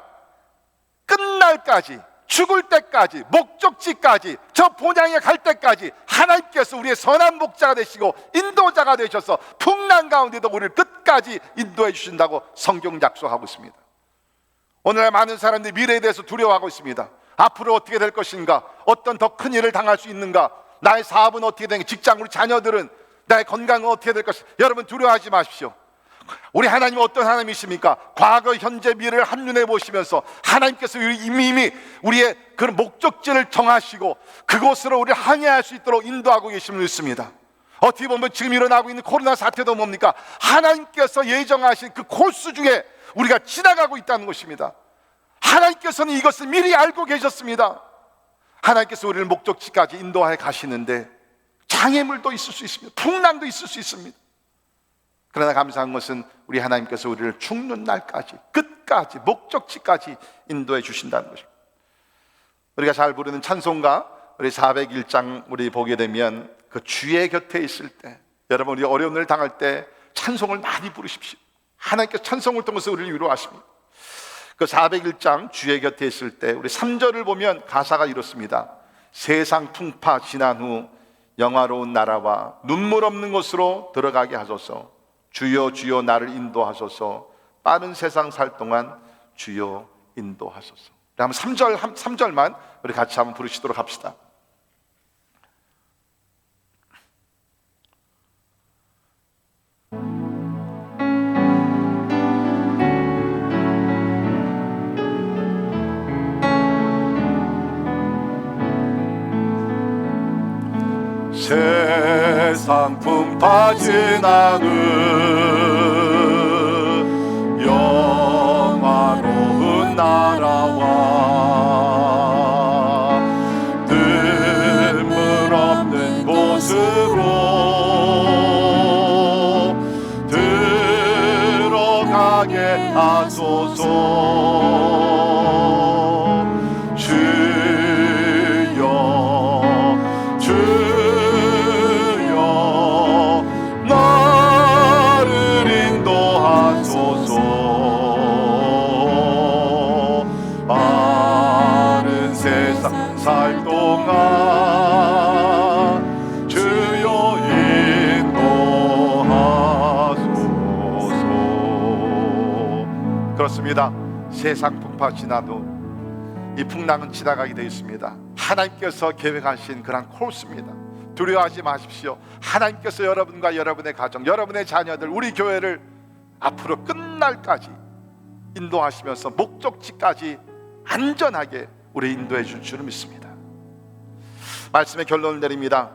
S1: 끝날까지, 죽을 때까지, 목적지까지, 저 본향에 갈 때까지 하나님께서 우리의 선한 목자가 되시고 인도자가 되셔서 풍랑 가운데도 우리를 끝까지 인도해 주신다고 성경 약속하고 있습니다. 오늘날 많은 사람들이 미래에 대해서 두려워하고 있습니다. 앞으로 어떻게 될 것인가? 어떤 더 큰 일을 당할 수 있는가? 나의 사업은 어떻게 되는가? 직장, 우리 자녀들은, 나의 건강은 어떻게 될 것인가? 여러분 두려워하지 마십시오. 우리 하나님은 어떤 하나님이십니까? 과거, 현재, 미래를 한눈에 보시면서 하나님께서 이미 우리의 그런 목적지를 정하시고 그곳으로 우리를 항해할 수 있도록 인도하고 계심을 믿습니다. 어떻게 보면 지금 일어나고 있는 코로나 사태도 뭡니까? 하나님께서 예정하신 그 코스 중에 우리가 지나가고 있다는 것입니다. 하나님께서는 이것을 미리 알고 계셨습니다. 하나님께서 우리를 목적지까지 인도하여 가시는데 장애물도 있을 수 있습니다. 풍랑도 있을 수 있습니다. 그러나 감사한 것은 우리 하나님께서 우리를 죽는 날까지, 끝까지, 목적지까지 인도해 주신다는 것입니다. 우리가 잘 부르는 찬송가 우리 401장 우리 보게 되면 그 주의 곁에 있을 때, 여러분 우리 어려운 일 당할 때 찬송을 많이 부르십시오. 하나님께서 찬송을 통해서 우리를 위로하십니다. 그 401장 주의 곁에 있을 때 우리 3절을 보면 가사가 이렇습니다. 세상 풍파 지난 후 영화로운 나라와 눈물 없는 곳으로 들어가게 하소서. 주여 주여 나를 인도하소서. 빠른 세상 살 동안 주여 인도하소서. 한번 3절만 우리 같이 한번 부르시도록 합시다. 세상 풍파 지나는 영화로운 나라와 눈물 없는 곳으로 들어가게 하소서. 살 동안 주여 인도하소서. 그렇습니다. 세상 풍파 지나도 이 풍랑은 지나가게 되어 있습니다. 하나님께서 계획하신 그런 코스입니다. 두려워하지 마십시오. 하나님께서 여러분과 여러분의 가정, 여러분의 자녀들, 우리 교회를 앞으로 끝날까지 인도하시면서 목적지까지 안전하게 우리 인도해 줄 줄을 믿습니다. 말씀의 결론을 내립니다.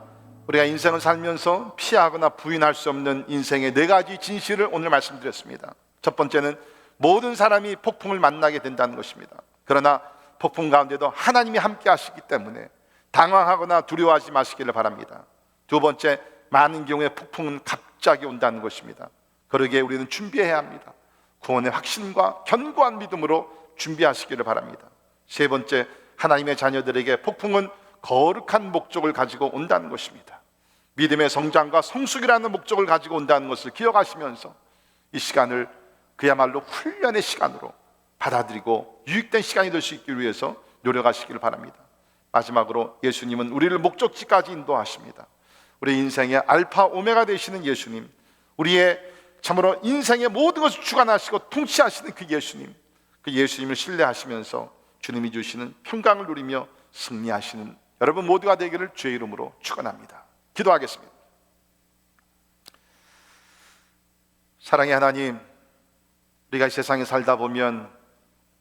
S1: 우리가 인생을 살면서 피하거나 부인할 수 없는 인생의 4가지 진실을 오늘 말씀드렸습니다. 첫 번째는 모든 사람이 폭풍을 만나게 된다는 것입니다. 그러나 폭풍 가운데도 하나님이 함께 하시기 때문에 당황하거나 두려워하지 마시기를 바랍니다. 두 번째, 많은 경우에 폭풍은 갑자기 온다는 것입니다. 그러기에 우리는 준비해야 합니다. 구원의 확신과 견고한 믿음으로 준비하시기를 바랍니다. 세 번째, 하나님의 자녀들에게 폭풍은 거룩한 목적을 가지고 온다는 것입니다. 믿음의 성장과 성숙이라는 목적을 가지고 온다는 것을 기억하시면서 이 시간을 그야말로 훈련의 시간으로 받아들이고 유익된 시간이 될 수 있기 위해서 노력하시기를 바랍니다. 마지막으로 예수님은 우리를 목적지까지 인도하십니다. 우리 인생의 알파 오메가 되시는 예수님, 우리의 참으로 인생의 모든 것을 주관하시고 통치하시는 그 예수님, 그 예수님을 신뢰하시면서 주님이 주시는 평강을 누리며 승리하시는 여러분 모두가 되기를 주의 이름으로 축원합니다. 기도하겠습니다. 사랑의 하나님, 우리가 이 세상에 살다 보면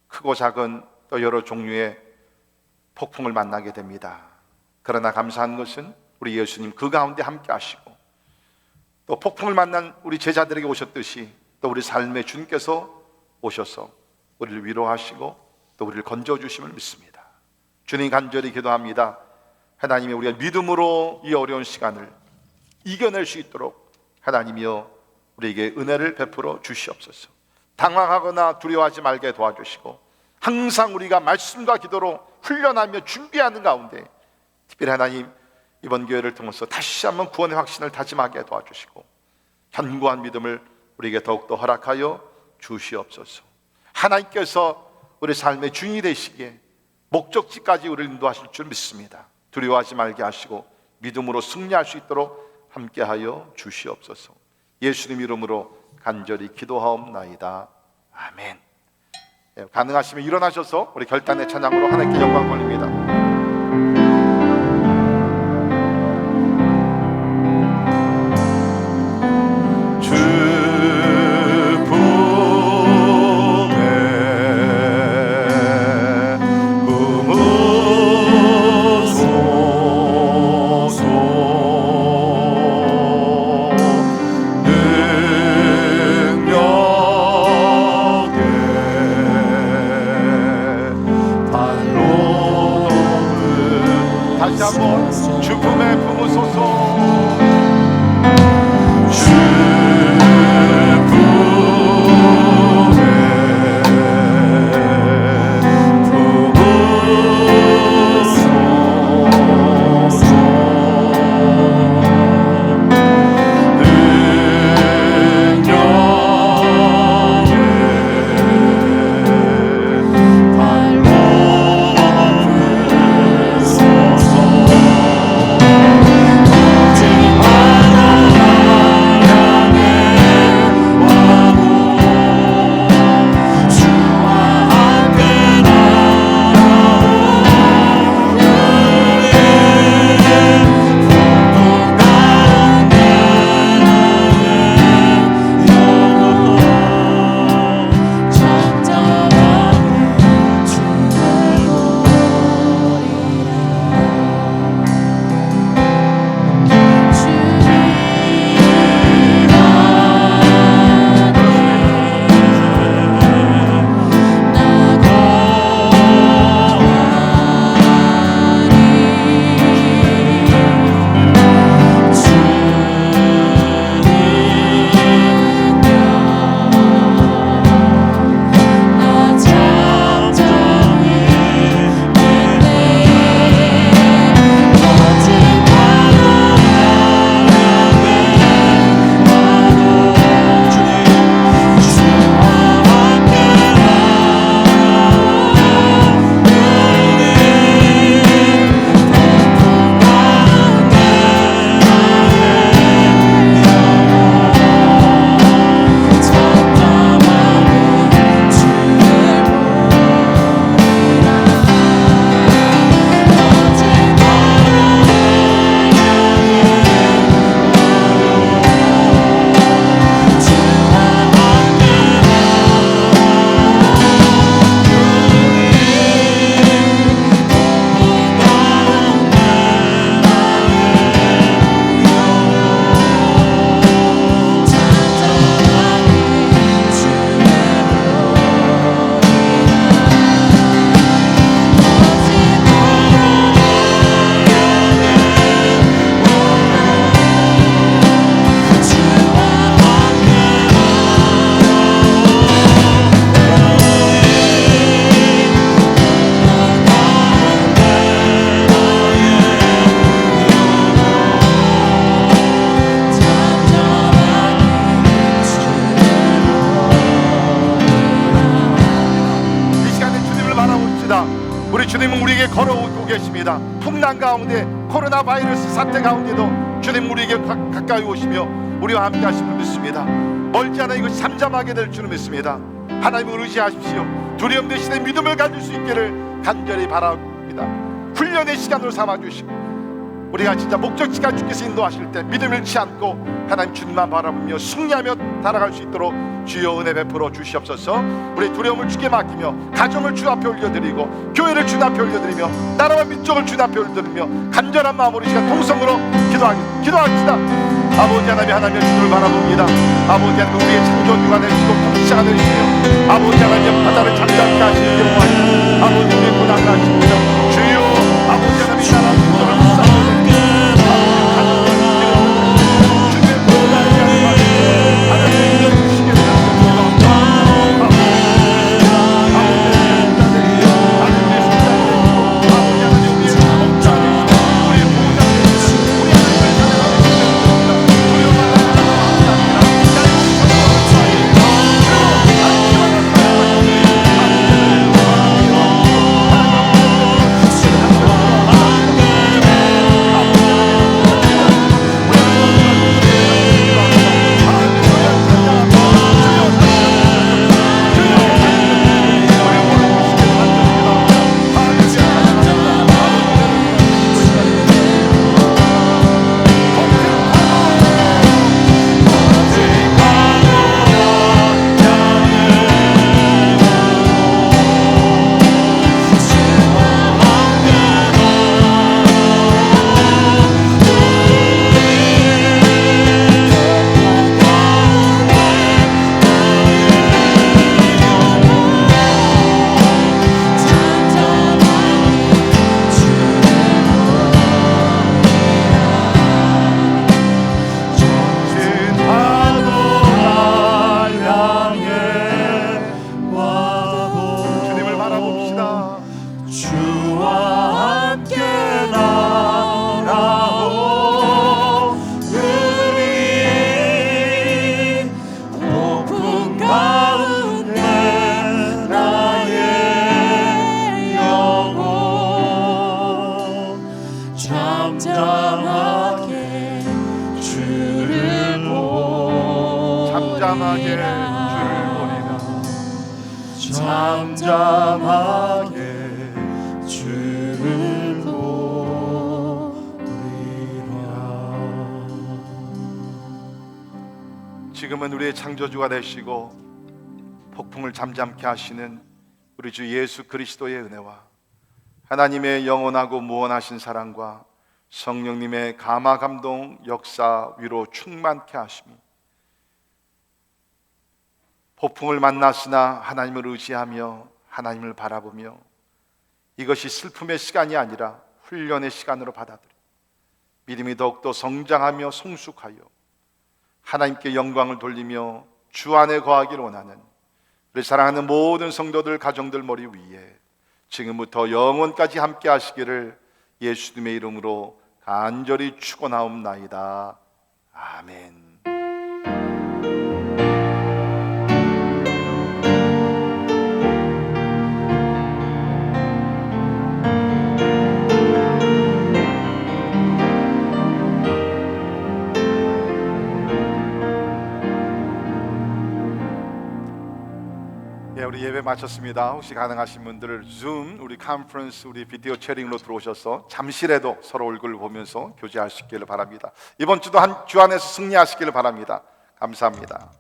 S1: 크고 작은 또 여러 종류의 폭풍을 만나게 됩니다. 그러나 감사한 것은 우리 예수님 그 가운데 함께 하시고 또 폭풍을 만난 우리 제자들에게 오셨듯이 또 우리 삶에 주님께서 오셔서 우리를 위로하시고 또 우리를 건져주심을 믿습니다. 주님, 간절히 기도합니다. 하나님이 우리가 믿음으로 이 어려운 시간을 이겨낼 수 있도록 하나님이여 우리에게 은혜를 베풀어 주시옵소서. 당황하거나 두려워하지 말게 도와주시고 항상 우리가 말씀과 기도로 훈련하며 준비하는 가운데 특별히 하나님 이번 교회를 통해서 다시 한번 구원의 확신을 다짐하게 도와주시고 견고한 믿음을 우리에게 더욱더 허락하여 주시옵소서. 하나님께서 우리 삶의 주인이 되시기에 목적지까지 우리를 인도하실 줄 믿습니다. 두려워하지 말게 하시고 믿음으로 승리할 수 있도록 함께하여 주시옵소서. 예수님 이름으로 간절히 기도하옵나이다. 아멘. 가능하시면 일어나셔서 우리 결단의 찬양으로 하나님께 영광 돌립니다. 우리에게 걸어오고 계십니다. 풍랑 가운데, 코로나 바이러스 사태 가운데도 주님 우리에게 가까이 오시며 우리와 함께 하심을 믿습니다. 멀지 않아 이것이 잠잠하게 될 줄을 믿습니다. 하나님을 의지하십시오. 두려움 대신에 믿음을 가질 수 있기를 간절히 바랍니다. 훈련의 시간으로 삼아주시고 우리가 진짜 목적지까지 주께서 인도하실 때 믿음 잃지 않고 하나님 주님만 바라보며 승리하며 달아갈 수 있도록 주여 은혜 베풀어 주시옵소서. 우리 두려움을 주께 맡기며 가정을 주 앞에 올려드리고 교회를 주 앞에 올려드리며 나라와 민족을 주 앞에 올려드리며 간절한 마음으로 이 시간 통성으로 기도합시다. 아버지 하나님, 하나님의 주님을 바라봅니다. 아버지 하나님, 우리의 창조주가 되시고 통치자가 되시며 아버지 하나님, 바다를 잠잠케 하시는 영광, 아버지 우리의 고난을 하십니다. 주여 아버지 하나님, 이 나라 민족을 불쌍히 잠잠하게 주를 보리라. 지금은 우리의 창조주가 되시고 폭풍을 잠잠케 하시는 우리 주 예수 그리스도의 은혜와 하나님의 영원하고 무한하신 사랑과 성령님의 감화 감동 역사 위로 충만케 하심이, 폭풍을 만났으나 하나님을 의지하며 하나님을 바라보며 이것이 슬픔의 시간이 아니라 훈련의 시간으로 받아들여 믿음이 더욱더 성장하며 성숙하여 하나님께 영광을 돌리며 주 안에 거하기를 원하는 우리 사랑하는 모든 성도들 가정들 머리 위에 지금부터 영원까지 함께 하시기를 예수님의 이름으로 간절히 축원하옵나이다. 아멘. 우리 예배 마쳤습니다. 혹시 가능하신 분들 줌, 우리 컨퍼런스, 우리 비디오 채링으로 들어오셔서 잠시라도 서로 얼굴을 보면서 교제하시기를 바랍니다. 이번 주도 한 주 안에서 승리하시기를 바랍니다. 감사합니다.